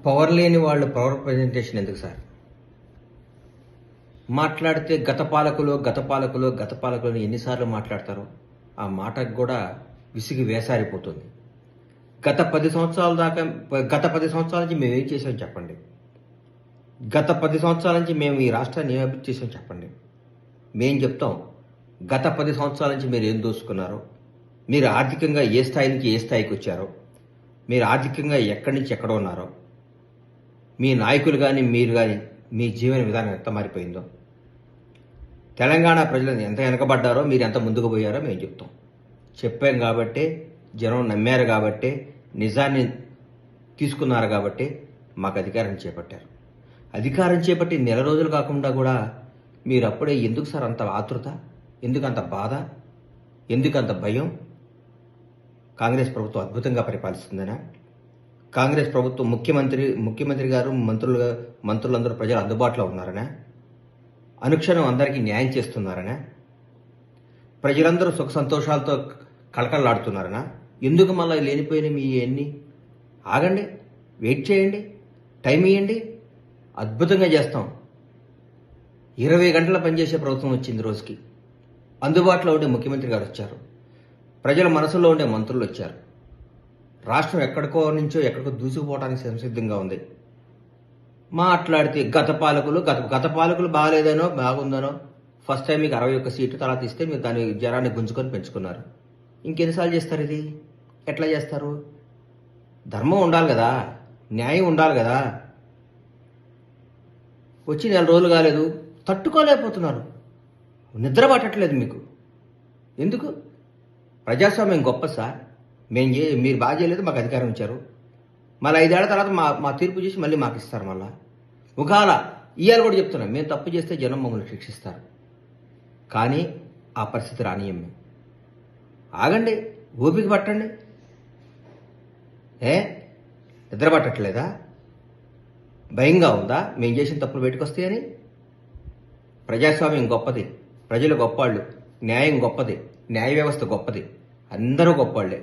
Power లేని వాళ్ళు power presentation ఎందుకు సార్? మాట్లాడితే గత పాలకులు అని ఎన్నిసార్లు మాట్లాడతారో ఆ మాటకు కూడా విసిగి వేసారిపోతుంది. గత 10 సంవత్సరాల నుంచి మేము ఏం చేసాం చెప్పండి. గత 10 సంవత్సరాల నుంచి మేము ఈ రాష్ట్రాన్ని ఏం అభివృద్ధి చేసాం చెప్పండి. మేం చెప్తాం, గత 10 సంవత్సరాల నుంచి మీరు ఏం దోసుకున్నారో, మీరు ఆర్థికంగా ఏ స్థాయి నుంచి ఏ స్థాయికి వచ్చారో, మీరు ఆర్థికంగా ఎక్కడి నుంచి ఎక్కడ ఉన్నారో, మీ నాయకులు కానీ మీరు కానీ మీ జీవన విధానం ఎంత మారిపోయిందో, తెలంగాణ ప్రజలు ఎంత వెనకబడ్డారో, మీరు ఎంత ముందుకు పోయారో మేము చెప్తాం. చెప్పాం కాబట్టే జనం నమ్మారు, కాబట్టే నిజాన్ని తీసుకున్నారు, కాబట్టి మాకు అధికారం చేపట్టారు. అధికారం చేపట్టి నెల రోజులు కాకుండా కూడా మీరు అప్పుడే ఎందుకు సార్ అంత ఆతృత, ఎందుకు అంత బాధ, ఎందుకు అంత భయం? కాంగ్రెస్ ప్రభుత్వం అద్భుతంగా పరిపాలిస్తుందనా? కాంగ్రెస్ ప్రభుత్వం ముఖ్యమంత్రి గారు మంత్రులందరూ ప్రజలు అందుబాటులో ఉన్నారనా? అనుక్షణం అందరికీ న్యాయం చేస్తున్నారనా? ప్రజలందరూ సుఖ సంతోషాలతో కళకళలాడుతున్నారనా? ఎందుకు మళ్ళీ లేనిపోయిన మీ ఎన్ని? ఆగండి, వెయిట్ చేయండి, టైం ఇవ్వండి, అద్భుతంగా చేస్తాం. 20 గంటల పనిచేసే ప్రభుత్వం వచ్చింది రోజుకి. అందుబాటులో ఉండే ముఖ్యమంత్రి గారు వచ్చారు, ప్రజల మనసులో ఉండే మంత్రులు వచ్చారు. రాష్ట్రం ఎక్కడికో దూసుకుపోవడానికి సంసిద్ధంగా ఉంది. మాట్లాడితే గత పాలకులు బాగాలేదనో బాగుందనో, ఫస్ట్ టైం మీకు 61 సీట్లు తర్వాత ఇస్తే మీరు దాని జనాన్ని గుంజుకొని పెంచుకున్నారు. ఇంకెన్నిసార్లు చేస్తారు? ఇది ఎట్లా చేస్తారు? ధర్మం ఉండాలి కదా, న్యాయం ఉండాలి కదా. వచ్చి 4 రోజులు కాలేదు, తట్టుకోలేకపోతున్నారు, నిద్ర పట్టట్లేదు మీకు. ఎందుకు? ప్రజాస్వామ్యం గొప్ప సార్. మీరు బాగా చేయలేదు, మాకు అధికారం ఇచ్చారు, మళ్ళీ 5 ఏళ్ల తర్వాత మా తీర్పు చేసి మళ్ళీ మాకు ఇస్తారు. మళ్ళా ఒకవేళ ఇవాళ కూడా చెప్తున్నాం, మేము తప్పు చేస్తే జనం మమ్మల్ని శిక్షిస్తారు, కానీ ఆ పరిస్థితి రానియం మేము. ఆగండి, ఓపిక పట్టండి. నిద్ర పట్టట్లేదా? భయంగా ఉందా మేము చేసిన తప్పులు బయటకు వస్తాయని? ప్రజాస్వామ్యం గొప్పది, ప్రజలు గొప్పవాళ్ళు, న్యాయం గొప్పది, న్యాయ వ్యవస్థ గొప్పది, అందరూ గొప్పవాళ్లే.